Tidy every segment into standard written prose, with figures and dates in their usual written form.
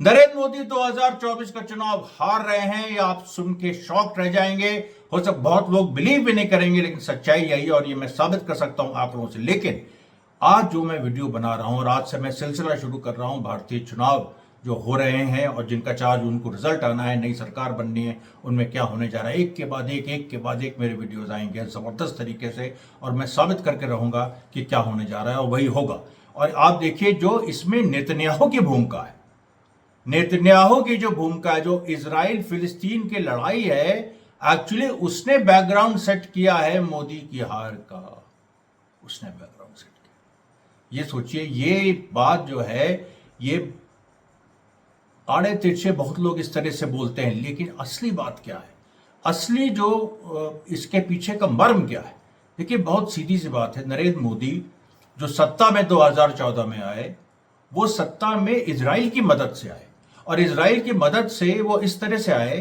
नरेंद्र मोदी 2024 का चुनाव हार रहे हैं, ये आप सुन के शॉक रह जाएंगे। हो सकता बहुत लोग बिलीव भी नहीं करेंगे, लेकिन सच्चाई यही है और ये मैं साबित कर सकता हूं आंकड़ों से। लेकिन आज जो मैं वीडियो बना रहा हूं और आज से मैं सिलसिला शुरू कर रहा हूं भारतीय चुनाव जो हो रहे हैं और जिनका चार्ज उनको रिजल्ट आना है, नई सरकार बननी है, उनमें क्या होने जा रहा है, एक के बाद एक मेरे वीडियोज आएंगे जबरदस्त तरीके से और मैं साबित करके रहूंगा कि क्या होने जा रहा है और वही होगा। और आप देखिए जो इसमें नेतन्याहू की भूमिका है, नेतन्याहू की जो भूमिका है, जो इजराइल फिलिस्तीन की लड़ाई है, एक्चुअली उसने बैकग्राउंड सेट किया है मोदी की हार का। उसने बैकग्राउंड सेट किया। ये सोचिए, ये बात जो है, ये आड़े तिरछे बहुत लोग इस तरह से बोलते हैं, लेकिन असली बात क्या है, असली जो इसके पीछे का मर्म क्या है। देखिए बहुत सीधी सी बात है, नरेंद्र मोदी जो सत्ता में 2014 में आए, वो सत्ता में इजराइल की मदद से आए और इजराइल की मदद से वो इस तरह से आए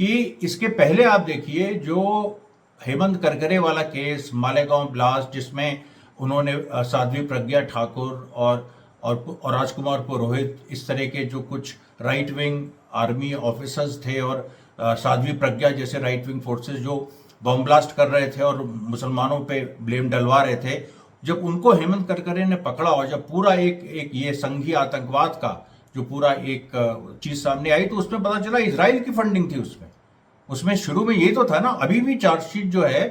कि इसके पहले आप देखिए जो हेमंत करकरे वाला केस, मालेगांव ब्लास्ट, जिसमें उन्होंने साध्वी प्रज्ञा ठाकुर और राजकुमार पुरोहित, इस तरह के जो कुछ राइट विंग आर्मी ऑफिसर्स थे और साध्वी प्रज्ञा जैसे राइट विंग फोर्सेस जो बम ब्लास्ट कर रहे थे और मुसलमानों पे ब्लेम डलवा रहे थे, जब उनको हेमंत करकरे ने पकड़ा और जब पूरा एक ये संघीय आतंकवाद का जो पूरा एक चीज सामने आई, तो उसमें पता चला इजराइल की फंडिंग थी उसमें शुरू में यही तो था ना। अभी भी चार्जशीट जो है,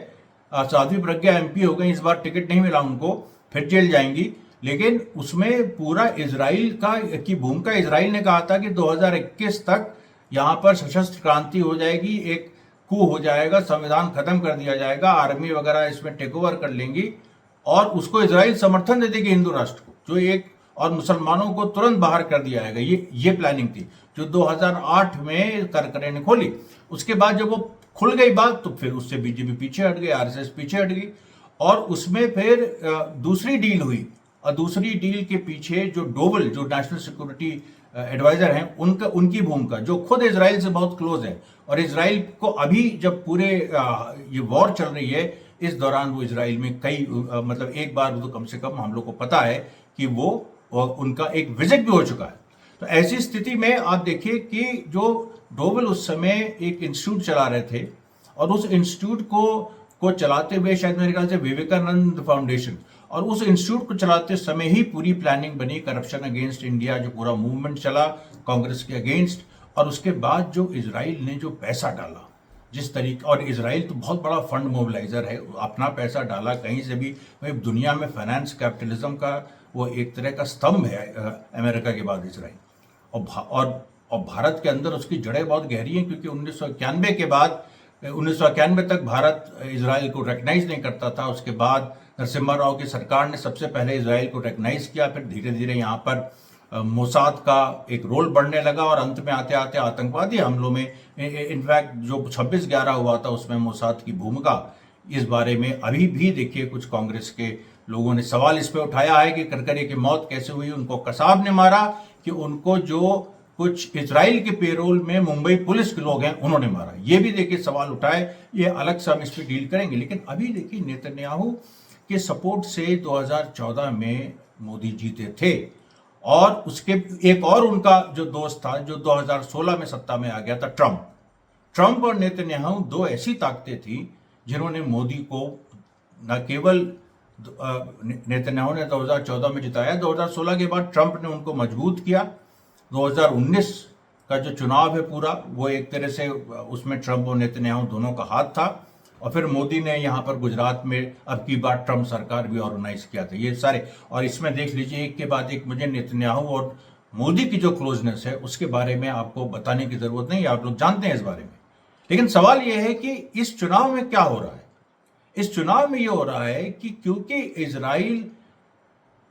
साध्वी प्रज्ञा एमपी हो गई, इस बार टिकट नहीं मिला उनको, फिर जेल जाएंगी, लेकिन उसमें पूरा इजराइल की भूमिका, इजराइल ने कहा था कि 2021 तक यहां पर सशस्त्र क्रांति हो जाएगी, एक कू हो जाएगा, संविधान खत्म कर दिया जाएगा, आर्मी वगैरह इसमें टेक ओवर कर लेंगी और उसको इजराइल समर्थन दे देगी हिंदू राष्ट्र को, जो एक, और मुसलमानों को तुरंत बाहर कर दिया जाएगा। ये प्लानिंग थी जो 2008 में करकरे ने खोली। उसके बाद जब वो खुल गई बात, तो फिर उससे बीजेपी पीछे हट गई, आरएसएस पीछे हट गई और उसमें फिर दूसरी डील हुई और दूसरी डील के पीछे जो डोवल, जो नेशनल सिक्योरिटी एडवाइजर हैं, उनकी भूमिका, जो खुद इजराइल से बहुत क्लोज है और इजराइल को अभी जब पूरे ये वॉर चल रही है, इस दौरान वो इजराइल में कई मतलब एक बार तो कम से कम हम लोग को पता है कि वो उनका एक विजिट भी हो चुका है। तो ऐसी स्थिति में आप देखिए कि जो डोवल उस समय एक इंस्टीट्यूट चला रहे थे और उस इंस्टीट्यूट को चलाते हुए, शायद मेरे ख्याल से विवेकानंद फाउंडेशन, और उस इंस्टीट्यूट को चलाते समय ही पूरी प्लानिंग बनी करप्शन अगेंस्ट इंडिया, जो पूरा मूवमेंट चला कांग्रेस के अगेंस्ट। और उसके बाद जो इजराइल ने जो पैसा डाला जिस तरीके, और इजराइल तो बहुत बड़ा फंड मोबिलाइजर है, अपना पैसा डाला कहीं से भी, भाई दुनिया में फाइनेंस कैपिटलिज्म का वो एक तरह का स्तंभ है अमेरिका के बाद इजराइल। और भारत के अंदर उसकी जड़ें बहुत गहरी हैं, क्योंकि 1991 के बाद, 1991 तक भारत इजराइल को रिकग्नाइज नहीं करता था। उसके बाद नरसिम्हा राव की सरकार ने सबसे पहले इजराइल को रिकग्नाइज किया, फिर धीरे धीरे यहाँ पर मोसाद का एक रोल बढ़ने लगा और अंत में आते आते आतंकवादी हमलों में, इनफैक्ट जो 26/11 हुआ था उसमें मोसाद की भूमिका, इस बारे में अभी भी देखिए कुछ कांग्रेस के लोगों ने सवाल इस पे उठाया है कि करकरे की मौत कैसे हुई, उनको कसाब ने मारा कि उनको जो कुछ इजराइल के पेरोल में मुंबई पुलिस के लोग हैं उन्होंने मारा। ये भी देखिए सवाल उठाए, ये अलग से हम इस पर डील करेंगे। लेकिन अभी देखिए नेतन्याहू के सपोर्ट से 2014 में मोदी जीते थे और उसके एक और उनका जो दोस्त था जो 2016 में सत्ता में आ गया था, ट्रंप और नेतन्याहू, दो ऐसी ताकतें थी जिन्होंने मोदी को न केवल नेतन्याहू ने 2014 में जिताया, 2016 के बाद ट्रंप ने उनको मजबूत किया। 2019 का जो चुनाव है पूरा, वो एक तरह से उसमें ट्रंप और नेतन्याहू दोनों का हाथ था और फिर मोदी ने यहाँ पर गुजरात में अब की बार ट्रंप सरकार भी ऑर्गेनाइज किया था, ये सारे। और इसमें देख लीजिए एक के बाद एक, मुझे नेतन्याहू और मोदी की जो क्लोजनेस है उसके बारे में आपको बताने की जरूरत नहीं, आप लोग जानते हैं इस बारे में। लेकिन सवाल यह है कि इस चुनाव में क्या हो रहा है। इस चुनाव में यह हो रहा है कि क्योंकि इजराइल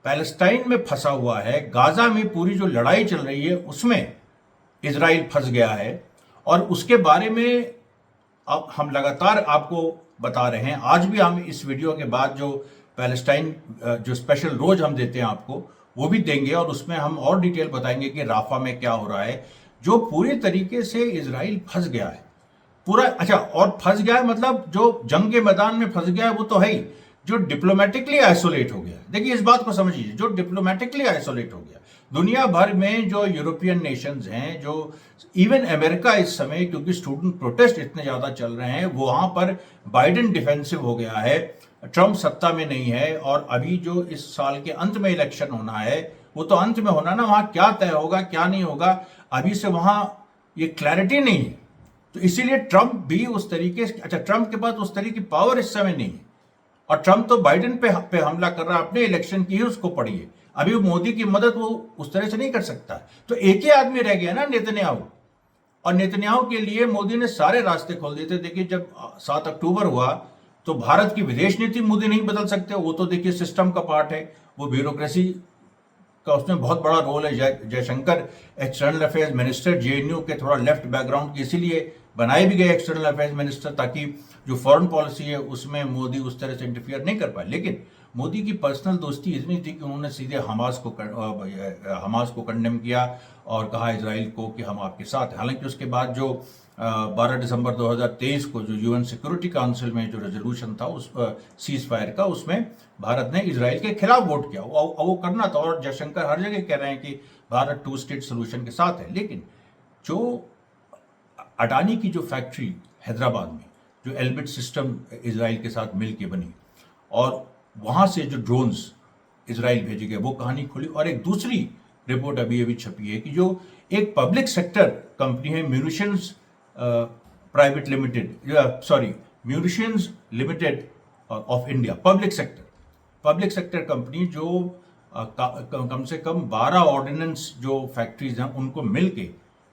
पैलेस्टाइन में फंसा हुआ है, गाजा में पूरी जो लड़ाई चल रही है उसमें इजराइल फंस गया है और उसके बारे में अब हम लगातार आपको बता रहे हैं। आज भी हम इस वीडियो के बाद जो पैलेस्टाइन जो स्पेशल रोज हम देते हैं आपको, वो भी देंगे और उसमें हम और डिटेल बताएंगे कि राफा में क्या हो रहा है, जो पूरी तरीके से इजराइल फंस गया है पूरा। अच्छा, और फंस गया है मतलब जो जंग के मैदान में फंस गया है वो तो है ही, जो डिप्लोमेटिकली आइसोलेट हो गया। देखिए इस बात को समझिए, जो डिप्लोमेटिकली आइसोलेट हो गया, दुनिया भर में जो यूरोपियन नेशंस हैं, जो इवन अमेरिका इस समय, क्योंकि स्टूडेंट प्रोटेस्ट इतने ज्यादा चल रहे हैं, वहां पर बाइडेन डिफेंसिव हो गया है, ट्रंप सत्ता में नहीं है, और अभी जो इस साल के अंत में इलेक्शन होना है, वो तो अंत में होना ना, वहां क्या तय होगा क्या नहीं होगा अभी से वहां ये क्लैरिटी नहीं है। तो इसीलिए ट्रंप भी उस तरीके से, अच्छा ट्रंप के पास उस तरीके की पावर इस समय नहीं है, और ट्रंप तो बाइडेन पे हमला कर रहा है, अपने इलेक्शन की ही उसको पड़ी है। अभी वो मोदी की मदद वो उस तरह से नहीं कर सकता। तो एक ही आदमी रह गया ना, नेतन्याहू, और नेतन्याहू के लिए मोदी ने सारे रास्ते खोल दिए थे। देखिए जब 7 अक्टूबर हुआ तो भारत की विदेश नीति मोदी नहीं बदल सकते, वो तो देखिए सिस्टम का पार्ट है, वो ब्यूरोक्रेसी का उसमें बहुत बड़ा रोल है। Jaishankar external affairs minister JNU के थोड़ा लेफ्ट बैकग्राउंड के, इसीलिए बनाए भी गए एक्सटर्नल अफेयर्स मिनिस्टर, ताकि जो फॉरेन पॉलिसी है उसमें मोदी उस तरह से इंटरफियर नहीं कर पाए। लेकिन मोदी की पर्सनल दोस्ती इतनी थी कि उन्होंने सीधे हमास को कंडेम किया और कहा इजराइल को कि हम आपके साथ हैं। हालांकि उसके बाद जो 12 दिसंबर 2023 को जो यूएन सिक्योरिटी काउंसिल में जो रेजोल्यूशन था उस सीज फायर का, उसमें भारत ने इजराइल के खिलाफ वोट किया, वो करना था। और जयशंकर हर जगह कह रहे हैं कि भारत 2 स्टेट सोल्यूशन के साथ है। लेकिन जो अडानी की जो फैक्ट्री हैदराबाद में, जो एल्बिट सिस्टम इजराइल के साथ मिल के बनी, और वहां से जो ड्रोन्स इजराइल भेजे गए, वो कहानी खुली। और एक दूसरी रिपोर्ट अभी छपी है कि जो एक पब्लिक सेक्टर कंपनी है munitions private limited, munitions limited of India, public sector company, जो कम से कम 12 ऑर्डिनेंस जो फैक्ट्रीज हैं उनको मिलके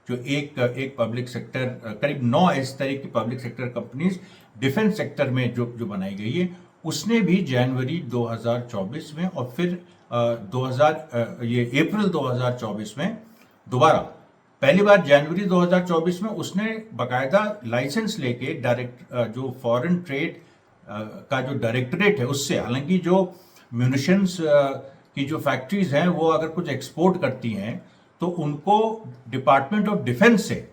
जो एक पब्लिक सेक्टर, करीब 9 इस तरह की public sector companies defence sector में जो बनाई गई है, उसने भी जनवरी 2024 में और फिर अप्रैल 2024 में दोबारा, पहली बार जनवरी 2024 में उसने बकायदा लाइसेंस लेके जो फॉरेन ट्रेड का जो डायरेक्टरेट है उससे, हालांकि जो म्यूनिशंस की जो फैक्ट्रीज हैं वो अगर कुछ एक्सपोर्ट करती हैं तो उनको डिपार्टमेंट ऑफ डिफेंस से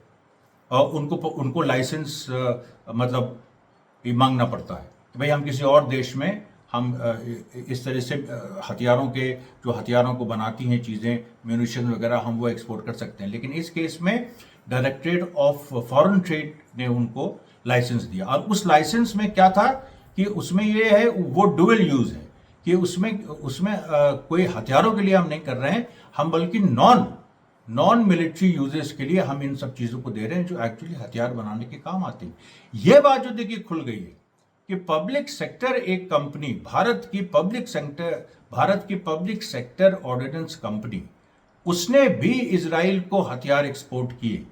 उनको लाइसेंस मतलब मांगना पड़ता है कि भाई हम किसी और देश में हम इस तरह से हथियारों को बनाती हैं चीज़ें, म्यूनिशन वगैरह, हम वो एक्सपोर्ट कर सकते हैं। लेकिन इस केस में डायरेक्टरेट ऑफ फॉरेन ट्रेड ने उनको लाइसेंस दिया, और उस लाइसेंस में क्या था कि उसमें ये है, वो डुअल यूज है कि उसमें कोई हथियारों के लिए हम नहीं कर रहे हैं, हम बल्कि नॉन मिलिट्री यूजेस के लिए हम इन सब चीज़ों को दे रहे हैं जो एक्चुअली हथियार बनाने के काम आती है। ये बात जो देखिए खुल गई है कि पब्लिक सेक्टर एक कंपनी, भारत की पब्लिक सेक्टर ऑर्डिनेंस कंपनी, उसने भी इजराइल को हथियार एक्सपोर्ट किए,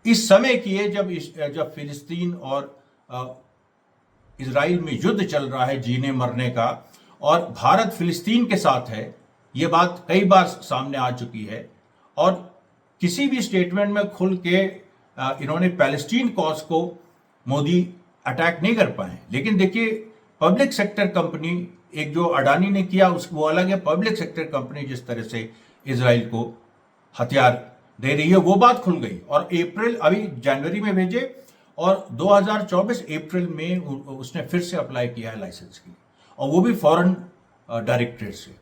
इस समय किए जब फिलिस्तीन और इजराइल में युद्ध चल रहा है जीने मरने का, और भारत फिलिस्तीन के साथ है। ये बात कई बार सामने आ चुकी है, और किसी भी स्टेटमेंट में खुल के इन्होंने पैलेस्टीन कॉज को मोदी अटैक नहीं कर पाए। लेकिन देखिए पब्लिक सेक्टर कंपनी, एक जो अडानी ने किया वो अलग है, पब्लिक सेक्टर कंपनी जिस तरह से इजराइल को हथियार दे रही है वो बात खुल गई। और अभी जनवरी में भेजे, और 2024 अप्रैल में उसने फिर से अप्लाई किया है लाइसेंस की, और वो भी फॉरेन डायरेक्टरेट से,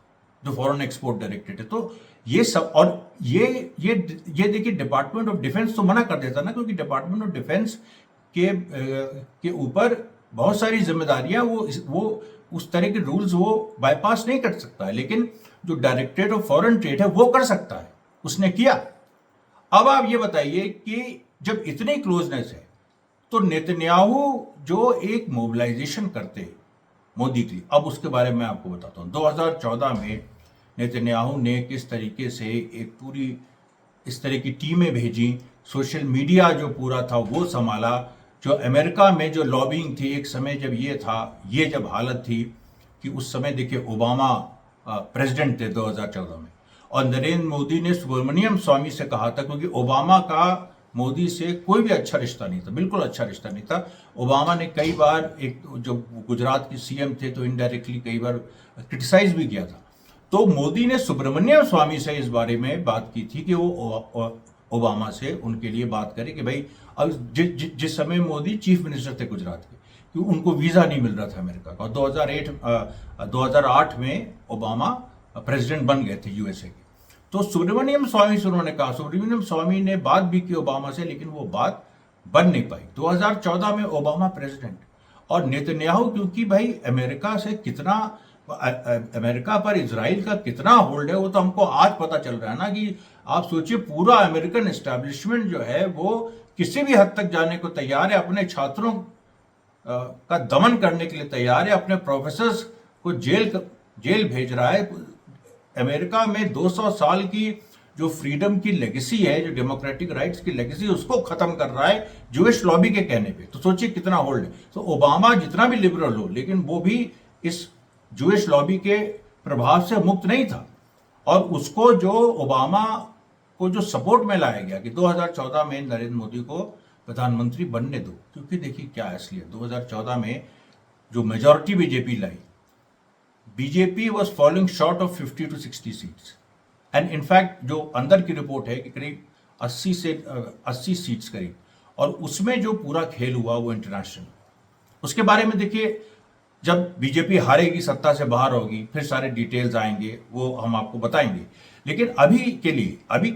जो फॉरेन एक्सपोर्ट डायरेक्टरेट है। तो ये सब, और ये देखिए डिपार्टमेंट ऑफ डिफेंस तो मना कर देता ना, क्योंकि डिपार्टमेंट ऑफ डिफेंस के ऊपर बहुत सारी जिम्मेदारियां, वो उस तरह के रूल्स वो बाईपास नहीं कर सकता है। लेकिन जो डायरेक्टरेट ऑफ फॉरेन ट्रेड है वो कर सकता है, उसने किया। अब आप ये बताइए कि जब इतनी क्लोजनेस है तो नेतन्याहू जो एक मोबिलाइजेशन करते मोदी के लिए, अब उसके बारे में आपको बताता हूं। 2014 में नेतन्याहू ने किस तरीके से एक पूरी इस तरह की टीमें भेजी, सोशल मीडिया जो पूरा था वो संभाला, जो अमेरिका में जो लॉबिंग थी, एक समय जब जब हालत थी कि उस समय देखिए ओबामा प्रेसिडेंट थे 2014 में, और नरेंद्र मोदी ने सुब्रमण्यम स्वामी से कहा था, क्योंकि ओबामा का मोदी से कोई भी अच्छा रिश्ता नहीं था, बिल्कुल अच्छा रिश्ता नहीं था। ओबामा ने कई बार, एक जो गुजरात के सीएम थे तो इनडायरेक्टली कई बार क्रिटिसाइज भी किया था। तो मोदी ने सुब्रमण्यम स्वामी से इस बारे में बात की थी कि वो ओबामा से उनके लिए बात करे कि भाई, अब जिस समय मोदी चीफ मिनिस्टर थे गुजरात के, कि उनको वीज़ा नहीं मिल रहा था अमेरिका का। और 2008 में ओबामा प्रेसिडेंट बन गए थे यूएसए के। तो सुब्रमण्यम स्वामी से उन्होंने कहा, सुब्रमण्यम स्वामी ने बात भी की ओबामा से, लेकिन वो बात बन नहीं पाई। 2014 में ओबामा प्रेसिडेंट और नेतन्याहू, क्योंकि भाई अमेरिका से कितना, अमेरिका पर इजराइल का कितना होल्ड है वो तो हमको आज पता चल रहा है ना। कि आप सोचिए पूरा अमेरिकन एस्टैब्लिशमेंट जो है वो किसी भी हद तक जाने को तैयार है, अपने छात्रों का दमन करने के लिए तैयार है, अपने प्रोफेसर्स को जेल भेज रहा है। अमेरिका में 200 साल की जो फ्रीडम की लेगेसी है, जो डेमोक्रेटिक राइट्स की लेगेसी, उसको खत्म कर रहा है जूइश लॉबी के कहने पे। तो सोचिए कितना होल्ड है। तो ओबामा जितना भी लिबरल हो, लेकिन वो भी इस जूइश लॉबी के प्रभाव से मुक्त नहीं था। और उसको जो ओबामा को जो सपोर्ट में लाया गया कि 2014 में नरेंद्र मोदी को प्रधानमंत्री बनने दो, क्योंकि देखिए क्या है असलियत। 2014 में जो majority BJP lie, BJP was following short of 50 to 60 seats. And in fact जो अंदर की रिपोर्ट है कि करीब 80 सीट्स करीब, और उसमें जो पूरा खेल हुआ वो इंटरनेशनल। उसके बारे में देखिए, जब बीजेपी हारेगी, सत्ता से बाहर होगी, फिर सारे डिटेल्स आएंगे, वो हम आपको बताएंगे। लेकिन अभी के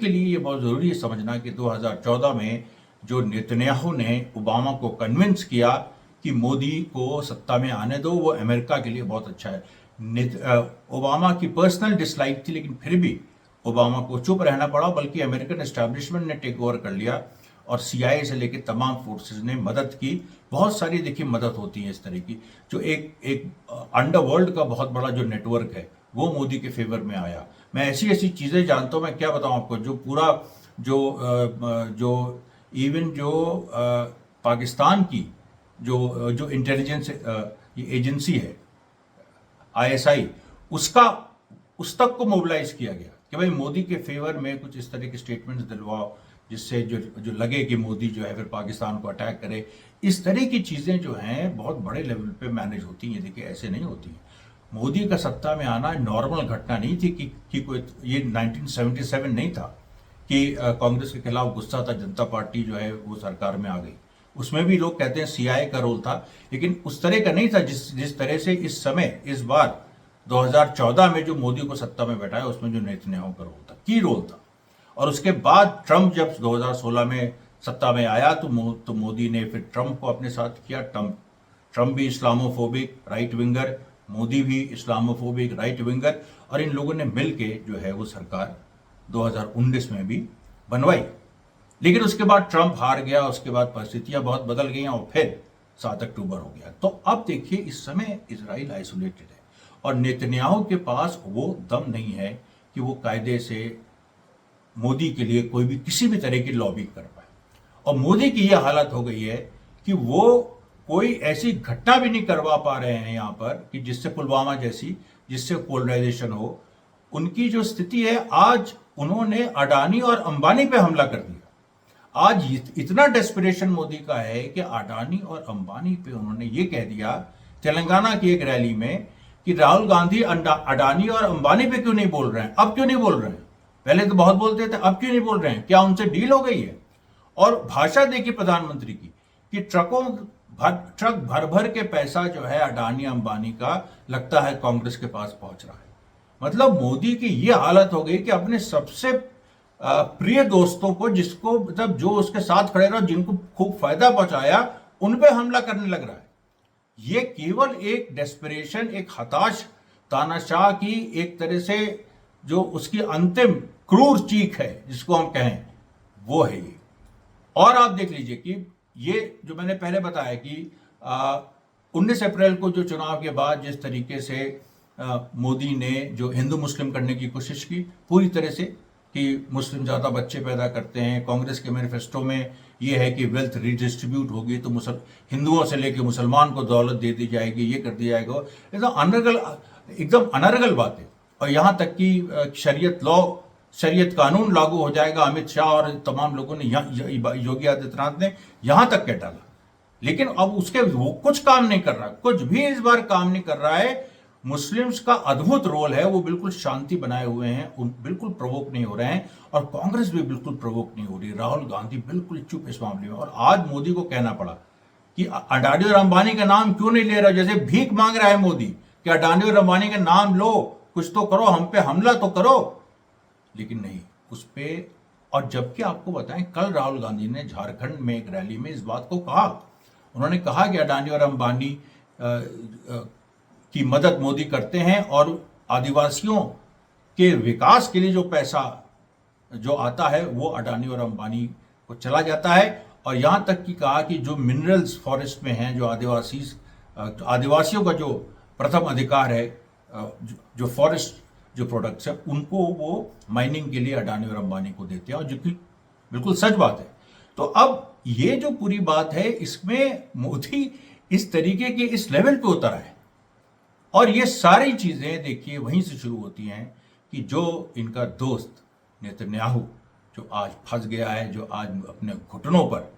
लिए ये बहुत जरूरी है समझना कि 2014 में जो नेतन्याहू ने ओबामा को कन्विंस किया कि मोदी को सत्ता में आने दो, वो अमेरिका के लिए बहुत अच्छा है। ओबामा की पर्सनल डिसलाइक थी, लेकिन फिर भी ओबामा को चुप रहना पड़ा, बल्कि अमेरिकन एस्टैब्लिशमेंट ने टेक ओवर कर लिया और सीआईए से लेकर तमाम फोर्सेस ने मदद की। बहुत सारी देखिए मदद होती है इस तरह की। जो एक अंडरवर्ल्ड का बहुत बड़ा जो नेटवर्क है वो मोदी के फेवर में आया। मैं ऐसी चीज़ें जानता हूँ, मैं क्या बताऊँ आपको। जो पूरा जो इवन जो पाकिस्तान की जो इंटेलिजेंस एजेंसी है आईएसआई, उस तक को मोबिलाइज किया गया कि भाई मोदी के फेवर में कुछ इस तरह के स्टेटमेंट्स दिलवाओ जिससे जो लगे कि मोदी जो है फिर पाकिस्तान को अटैक करे। इस तरह की चीज़ें जो हैं बहुत बड़े लेवल पे मैनेज होती हैं। देखिए ऐसे नहीं होती हैं। मोदी का सत्ता में आना नॉर्मल घटना नहीं थी कि कोई ये 1977 नहीं था कि कांग्रेस के खिलाफ गुस्सा था, जनता पार्टी जो है वो सरकार में आ गई। उसमें भी लोग कहते हैं सीआईए का रोल था, लेकिन उस तरह का नहीं था जिस तरह से इस समय इस बार 2014 में जो मोदी को सत्ता में बैठाया उसमें जो नेतन्याहू का रोल था, की रोल था। और उसके बाद ट्रंप जब 2016 में सत्ता में आया तो मोदी ने फिर ट्रंप को अपने साथ किया। ट्रंप भी इस्लामोफोबिक राइट विंगर, मोदी भी इस्लामोफोबिक राइट विंगर, और इन लोगों ने मिलके जो है वो सरकार 2019 में भी बनवाई। लेकिन उसके बाद ट्रंप हार गया, उसके बाद परिस्थितियां बहुत बदल गई और फिर 7 अक्टूबर हो गया। तो अब देखिए इस समय इजराइल आइसोलेटेड है और नेतन्याहू के पास वो दम नहीं है कि वो कायदे से मोदी के लिए कोई भी किसी भी तरह की लॉबी कर पाए। और मोदी की यह हालत हो गई है कि वो कोई ऐसी घटना भी नहीं करवा पा रहे हैं यहाँ पर कि जिससे पुलवामा जैसी, जिससे पोलराइजेशन हो। उनकी जो स्थिति है, आज उन्होंने अडानी और अंबानी पे हमला कर दिया। आज इतना डेस्परेशन मोदी का है कि अडानी और अंबानी पे उन्होंने ये कह दिया तेलंगाना की एक रैली में कि राहुल गांधी अडानी और अंबानी पे क्यों नहीं बोल रहे हैं, अब क्यों नहीं बोल रहे हैं, पहले तो बहुत बोलते थे, अब क्यों नहीं बोल रहे हैं, क्या उनसे डील हो गई है। और भाषा देखिए प्रधानमंत्री की कि ट्रक भर भर के पैसा जो है अडानी अंबानी का लगता है कांग्रेस के पास पहुंच रहा है। मतलब मोदी की ये हालत हो गई कि अपने सबसे प्रिय दोस्तों को, जिसको मतलब जो उसके साथ खड़े रहो, जिनको खूब फायदा पहुंचाया, उन पे हमला करने लग रहा है। ये केवल एक डेस्परेशन, एक हताश तानाशाह की एक तरह से जो उसकी अंतिम क्रूर चीख है जिसको हम कहें, वो है ये। और आप देख लीजिए कि ये जो मैंने पहले बताया कि 19 अप्रैल को जो चुनाव के बाद जिस तरीके से मोदी ने जो हिंदू मुस्लिम करने की कोशिश की पूरी तरह से कि मुस्लिम ज़्यादा बच्चे पैदा करते हैं, कांग्रेस के मैनिफेस्टो में ये है कि वेल्थ रिडिस्ट्रीब्यूट होगी तो हिंदुओं से लेकर मुसलमान को दौलत दे दी जाएगी, ये कर दिया जाएगा। एकदम अनर्गल बात है। और यहाँ तक कि शरीयत कानून लागू हो जाएगा। अमित शाह और तमाम लोगों ने, योगी आदित्यनाथ ने यहाँ तक कह डाला। लेकिन अब उसके वो कुछ काम नहीं कर रहा, कुछ भी इस बार काम नहीं कर रहा है। मुस्लिम्स का अद्भुत रोल है, वो बिल्कुल शांति बनाए हुए हैं, बिल्कुल प्रवोक नहीं हो रहे हैं। और कांग्रेस भी बिल्कुल प्रवोक नहीं हो रही। राहुल गांधी बिल्कुल चुप इस मामले में। और आज मोदी को कहना पड़ा कि अडानी और अंबानी का नाम क्यों नहीं ले रहा, जैसे भीख मांग रहा है मोदी कि अडानी और अंबानी का नाम लो, कुछ तो करो, हम पे हमला तो करो, लेकिन नहीं उस पे। और जबकि आपको बताएं, कल राहुल गांधी ने झारखंड में एक रैली में इस बात को कहा, उन्होंने कहा कि अडानी और अंबानी की मदद मोदी करते हैं और आदिवासियों के विकास के लिए जो पैसा जो आता है वो अडानी और अंबानी को चला जाता है। और यहां तक कि कहा कि जो मिनरल्स फॉरेस्ट में हैं, जो आदिवासियों का जो प्रथम अधिकार है, जो फॉरेस्ट जो प्रोडक्ट्स है उनको वो माइनिंग के लिए अडानी और अंबानी को देते हैं, और जो कि बिल्कुल सच बात है। तो अब ये जो पूरी बात है, इसमें मोदी इस तरीके के इस लेवल पे उतरा है। और ये सारी चीजें देखिए वहीं से शुरू होती हैं कि जो इनका दोस्त नेतन्याहू जो आज फंस गया है, जो आज अपने घुटनों पर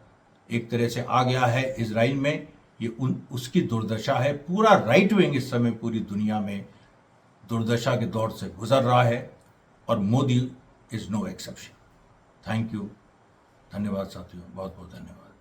एक तरह से आ गया है इजराइल में, ये उसकी दुर्दशा है। पूरा राइट विंग इस समय पूरी दुनिया में दुर्दशा के दौर से गुजर रहा है, और Modi is no exception. Thank you, धन्यवाद साथियों, बहुत बहुत धन्यवाद।